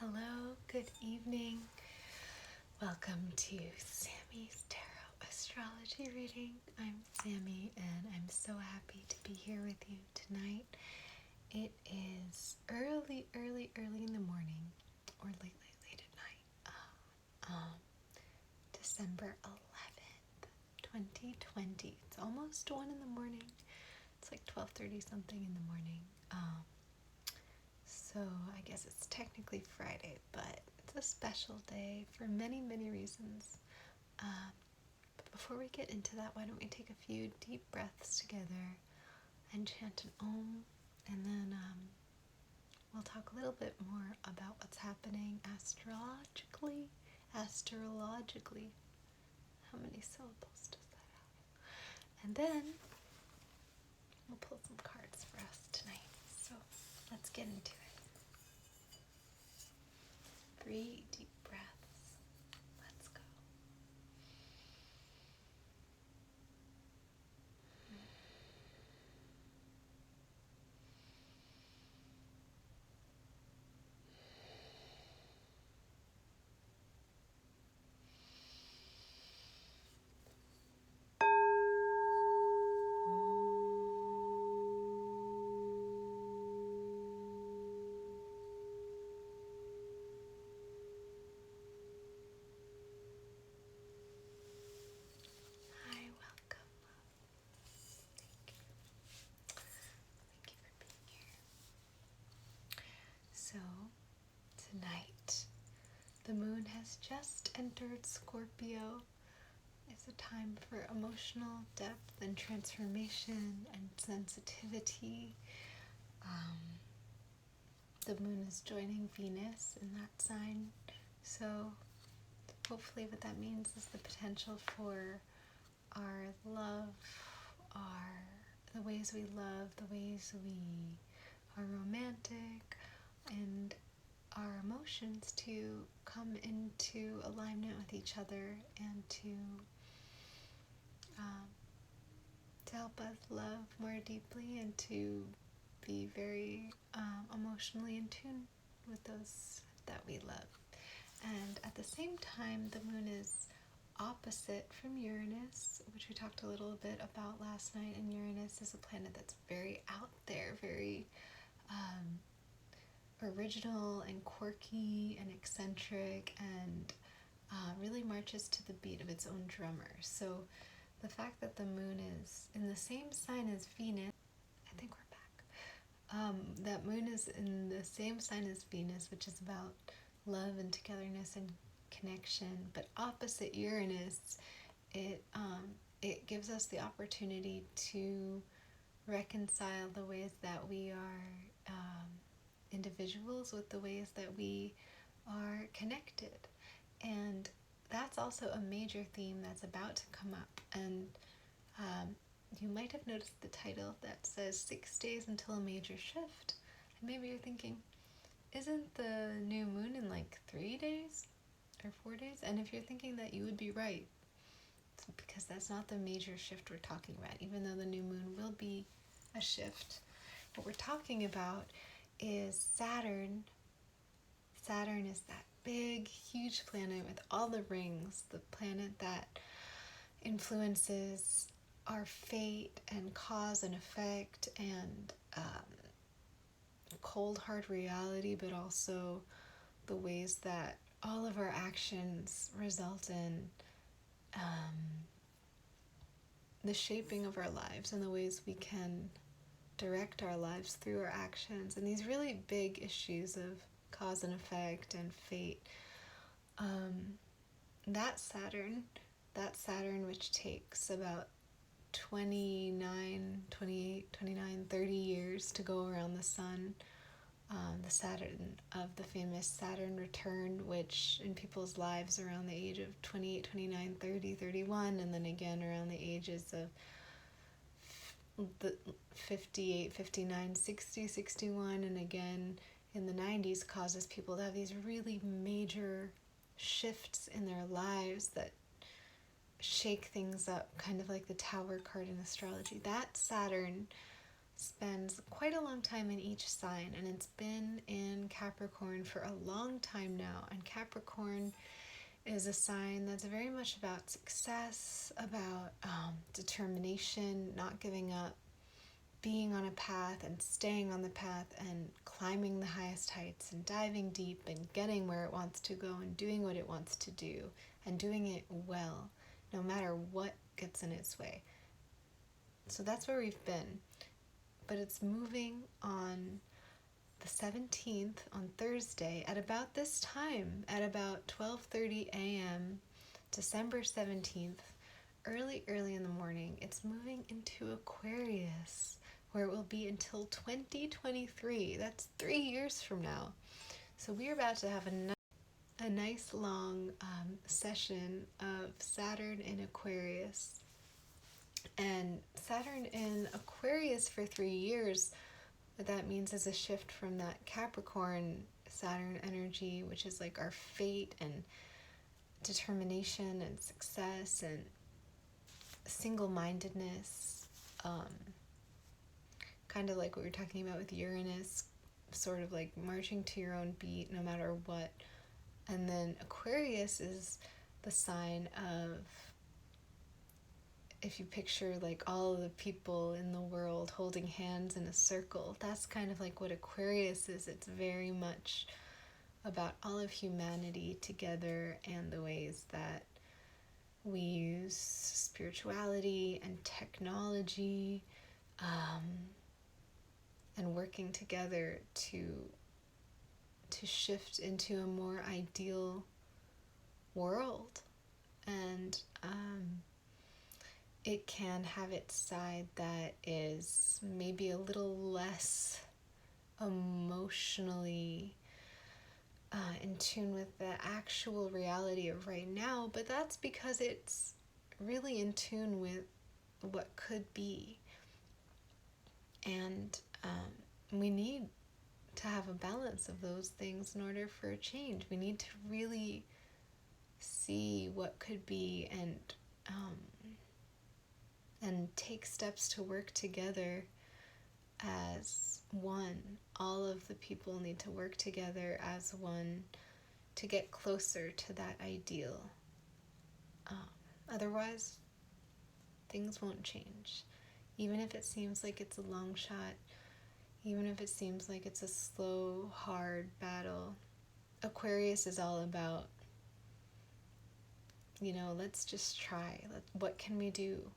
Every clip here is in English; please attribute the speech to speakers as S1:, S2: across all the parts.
S1: Hello, good evening. Welcome to Sami's Tarot Astrology Reading. I'm Sami and I'm so happy to be here with you tonight. It is early in the morning, or late at night. December 11th, 2020. It's almost 1 in the morning. It's like 12:30 something in the morning. So I guess it's technically Friday, but it's a special day for many reasons. But before we get into that, why don't we take a few deep breaths together and chant an Om, and then we'll talk a little bit more about what's happening astrologically. How many syllables does that have? And then we'll pull some cards for us tonight. So let's get into it. 3 deep breaths. Let's go. So, tonight, the moon has just entered Scorpio. It's a time for emotional depth and transformation and sensitivity. The moon is joining Venus in that sign. So, hopefully what that means is the potential for our love, the ways we love, the ways we are romantic, and our emotions to come into alignment with each other and to help us love more deeply and to be very emotionally in tune with those that we love. And at the same time, the moon is opposite from Uranus, which we talked a little bit about last night. And Uranus is a planet that's very out there, very original and quirky and eccentric, and really marches to the beat of its own drummer. So the fact that the moon is in the same sign as Venus, I think we're back. That moon is in the same sign as Venus, which is about love and togetherness and connection, but opposite Uranus, it gives us the opportunity to reconcile the ways that we are individuals with the ways that we are connected. And that's also a major theme that's about to come up. And you might have noticed the title that says 6 days until a major shift. And maybe you're thinking, isn't the new moon in like 3 days or 4 days? And if you're thinking that, you would be right, because that's not the major shift we're talking about, even though the new moon will be a shift. What we're talking about is Saturn. Saturn is that big, huge planet with all the rings, the planet that influences our fate and cause and effect and cold, hard reality, but also the ways that all of our actions result in the shaping of our lives and the ways we can direct our lives through our actions, and these really big issues of cause and effect and fate. That Saturn, which takes about 29, 28, 29, 30 years to go around the sun, the Saturn of the famous Saturn return, which in people's lives around the age of 28, 29, 30, 31, and then again around the ages of the 58, 59, 60, 61, and again in the 90s, causes people to have these really major shifts in their lives that shake things up, kind of like the Tower card in astrology. That Saturn spends quite a long time in each sign, and it's been in Capricorn for a long time now. And Capricorn is a sign that's very much about success, about determination, not giving up, being on a path and staying on the path and climbing the highest heights and diving deep and getting where it wants to go and doing what it wants to do and doing it well, no matter what gets in its way. So that's where we've been. But it's moving on the 17th, on Thursday, at about this time, at about 12:30 a.m., December 17th, early in the morning. It's moving into Aquarius, where it will be until 2023. That's 3 years from now. So we're about to have a nice long session of Saturn in Aquarius. And Saturn in Aquarius for 3 years, what that means is a shift from that Capricorn Saturn energy, which is like our fate and determination and success and single-mindedness, kind of like what we were talking about with Uranus, sort of like marching to your own beat no matter what. And then Aquarius is the sign of, if you picture like all of the people in the world holding hands in a circle, that's kind of like what Aquarius is. It's very much about all of humanity together and the ways that we use spirituality and technology and working together to shift into a more ideal world. And it can have its side that is maybe a little less emotionally in tune with the actual reality of right now, but that's because it's really in tune with what could be. And we need to have a balance of those things in order for a change. We need to really see what could be and take steps to work together as one. All of the people need to work together as one to get closer to that ideal. Otherwise, things won't change. Even if it seems like it's a long shot, even if it seems like it's a slow, hard battle, Aquarius is all about, let's just try. What can we do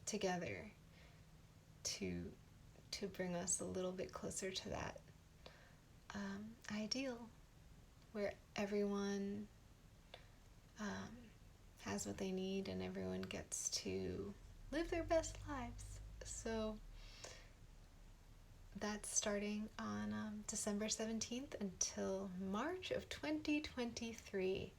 S1: together to bring us a little bit closer to that ideal where everyone has what they need and everyone gets to live their best lives. So that's starting on December 17th until March of 2023.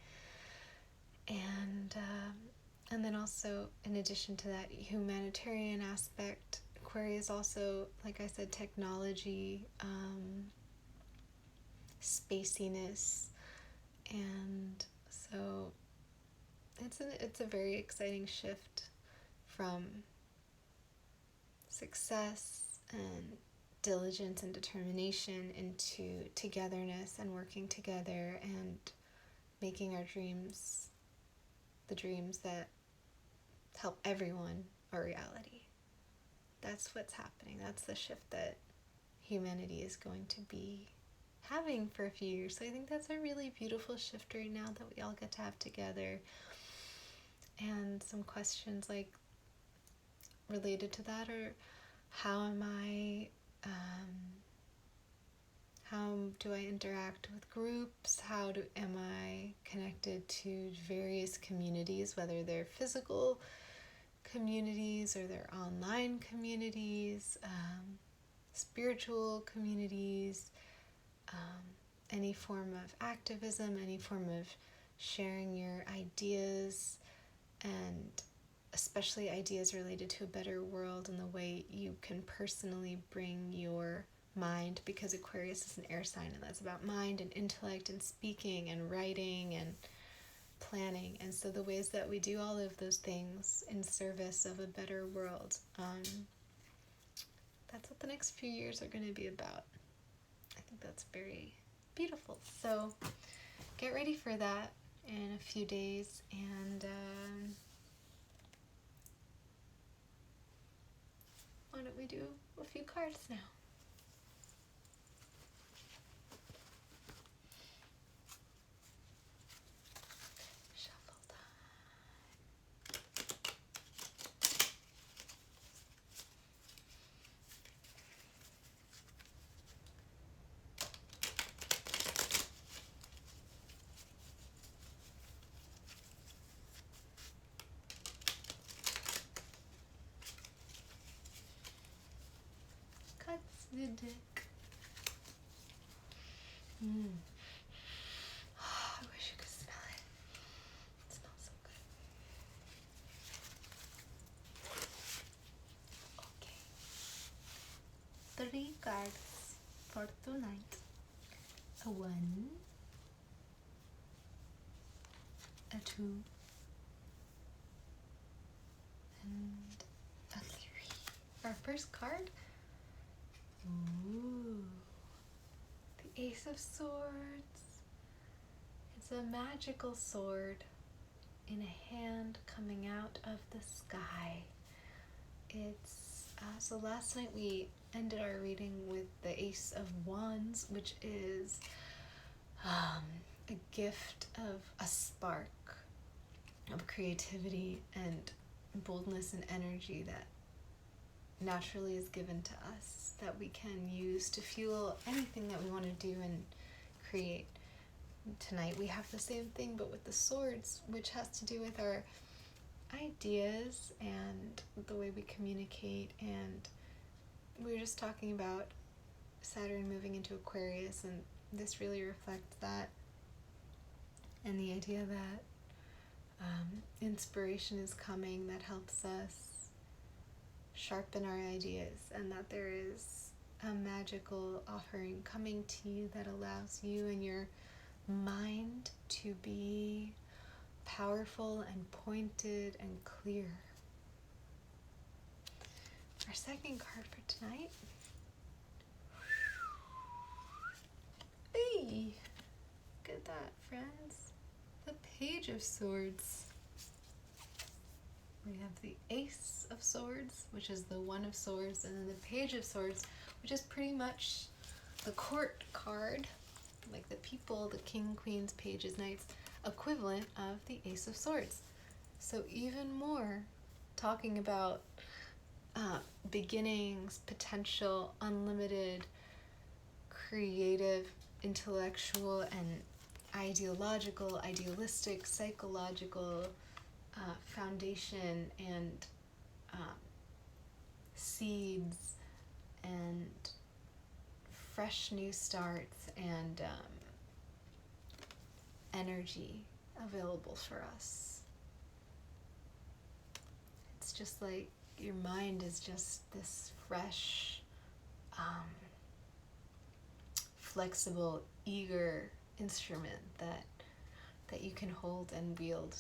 S1: And then also, in addition to that humanitarian aspect, Aquarius also, like I said, technology, spaciness, and so it's a very exciting shift from success and diligence and determination into togetherness and working together and making our dreams the dreams that help everyone a reality. That's what's happening. That's the shift that humanity is going to be having for a few years. So I think that's a really beautiful shift right now that we all get to have together. And some questions like related to that are, how do I interact with groups? Am I connected to various communities, whether they're physical communities or they're online communities, spiritual communities, any form of activism, any form of sharing your ideas, and especially ideas related to a better world and the way you can personally bring your mind, because Aquarius is an air sign and that's about mind and intellect and speaking and writing and planning. And so the ways that we do all of those things in service of a better world that's what the next few years are going to be about. I think that's very beautiful. So get ready for that in a few days, and why don't we do a few cards now? Shuffle time. Cuts the deck. I wish you could smell it. It smells so good. Okay. 3 cards for tonight. A 1, a 2, and a 3. Our first card. Ooh. The Ace of Swords. It's a magical sword in a hand coming out of the sky. It's so last night we ended our reading with the Ace of Wands, which is a gift of a spark of creativity and boldness and energy that naturally is given to us, that we can use to fuel anything that we want to do and create. Tonight we have the same thing, but with the swords, which has to do with our ideas and the way we communicate. And we were just talking about Saturn moving into Aquarius, and this really reflects that, and the idea that inspiration is coming that helps us sharpen our ideas, and that there is a magical offering coming to you that allows you and your mind to be powerful and pointed and clear. Our second card for tonight. Hey, look at that, friends. The Page of Swords. We have the Ace of Swords, which is the One of Swords, and then the Page of Swords, which is pretty much the court card, like the people, the king, queens, pages, knights, equivalent of the Ace of Swords. So even more talking about beginnings, potential, unlimited, creative, intellectual, and ideological, idealistic, psychological foundation, and seeds, and fresh new starts, and energy available for us. It's just like your mind is just this fresh, flexible, eager instrument that you can hold and wield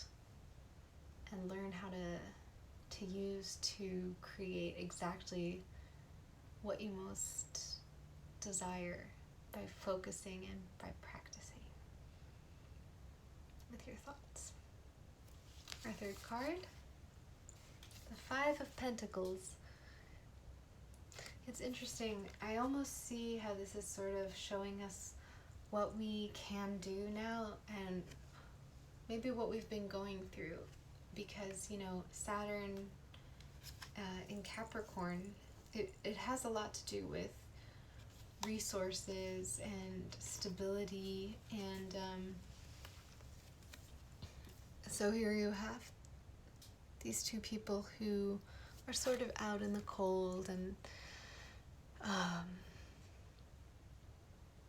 S1: and learn how to use to create exactly what you most desire by focusing and by practicing with your thoughts. Our third card, the 5 of Pentacles. It's interesting. I almost see how this is sort of showing us what we can do now, and maybe what we've been going through, because, you know, Saturn in Capricorn, it has a lot to do with resources and stability, and so here you have these two people who are sort of out in the cold, and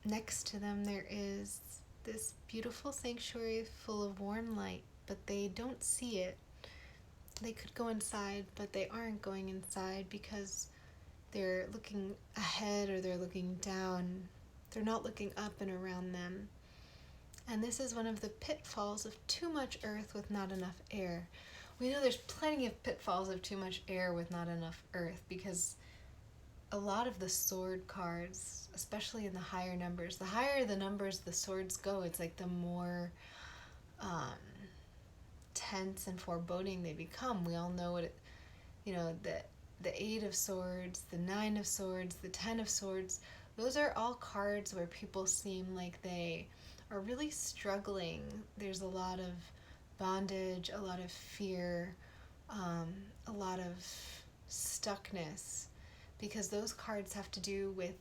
S1: next to them there is this beautiful sanctuary full of warm light, but they don't see it. They could go inside, but they aren't going inside because they're looking ahead or they're looking down. They're not looking up and around them. And this is one of the pitfalls of too much earth with not enough air. We know there's plenty of pitfalls of too much air with not enough earth, because a lot of the sword cards, especially in the higher numbers, the higher the numbers the swords go, it's like the more tense and foreboding they become. We all know what it, the 8 of swords, the 9 of swords, the 10 of swords, those are all cards where people seem like they are really struggling. There's a lot of bondage, a lot of fear, a lot of stuckness, because those cards have to do with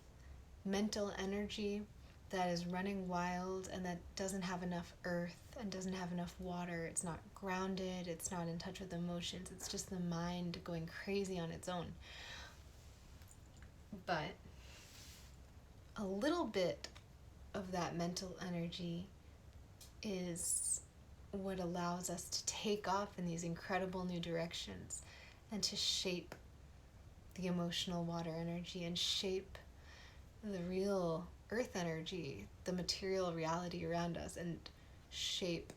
S1: mental energy that is running wild and that doesn't have enough earth and doesn't have enough water. It's not grounded, it's not in touch with emotions, it's just the mind going crazy on its own. But a little bit of that mental energy is what allows us to take off in these incredible new directions and to shape the emotional water energy and shape the real earth energy, the material reality around us, and shape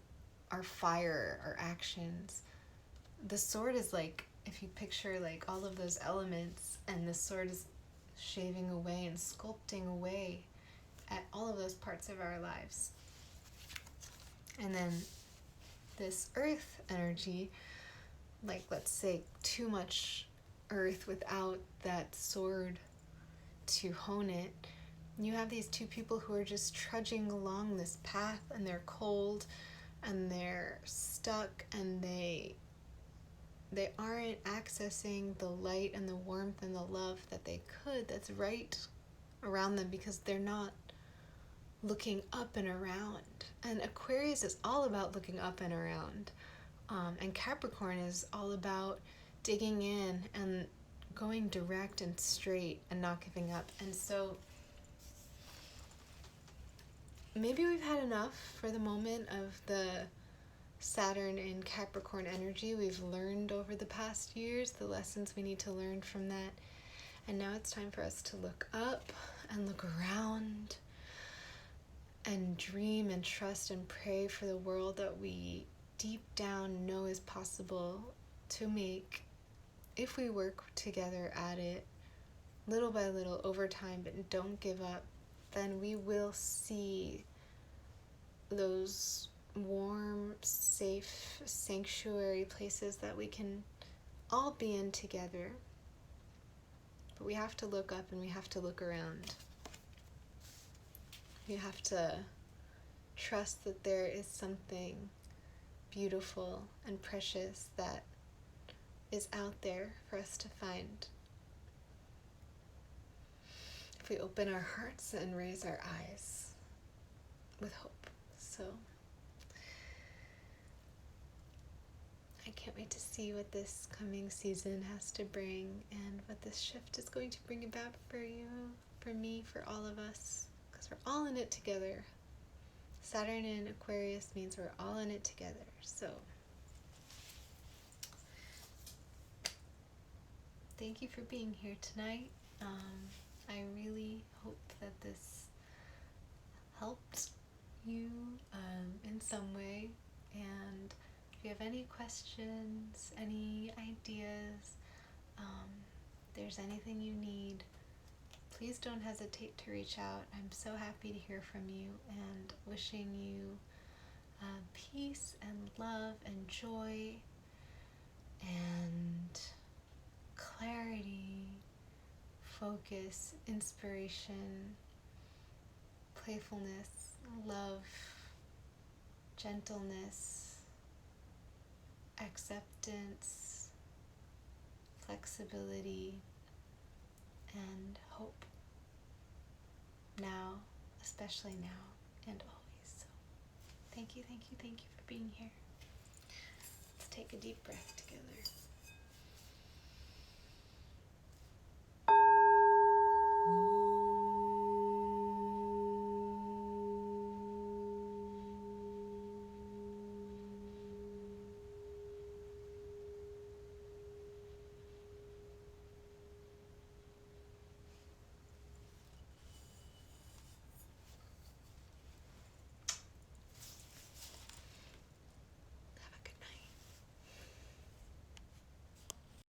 S1: our fire, our actions. The sword is like, if you picture like all of those elements, and the sword is shaving away and sculpting away at all of those parts of our lives. And then this earth energy, like let's say too much earth without that sword to hone it, you have these two people who are just trudging along this path, and they're cold and they're stuck, and they aren't accessing the light and the warmth and the love that they could, that's right around them, because they're not looking up and around. And Aquarius is all about looking up and around, and Capricorn is all about digging in and going direct and straight and not giving up. And so maybe we've had enough for the moment of the Saturn in Capricorn energy. We've learned over the past years the lessons we need to learn from that. And now it's time for us to look up and look around and dream and trust and pray for the world that we deep down know is possible to make if we work together at it little by little over time, but don't give up. Then we will see those warm, safe, sanctuary places that we can all be in together. But we have to look up and we have to look around. We have to trust that there is something beautiful and precious that is out there for us to find. If we open our hearts and raise our eyes with hope. So I can't wait to see what this coming season has to bring and what this shift is going to bring about for you, for me, for all of us, because we're all in it together. Saturn in Aquarius means we're all in it together. So thank you for being here tonight. I really hope that this helped you in some way. And if you have any questions, any ideas, there's anything you need, please don't hesitate to reach out. I'm so happy to hear from you, and wishing you peace and love and joy and clarity, focus, inspiration, playfulness, love, gentleness, acceptance, flexibility, and hope. Now, especially now and always. So thank you for being here. Let's take a deep breath together.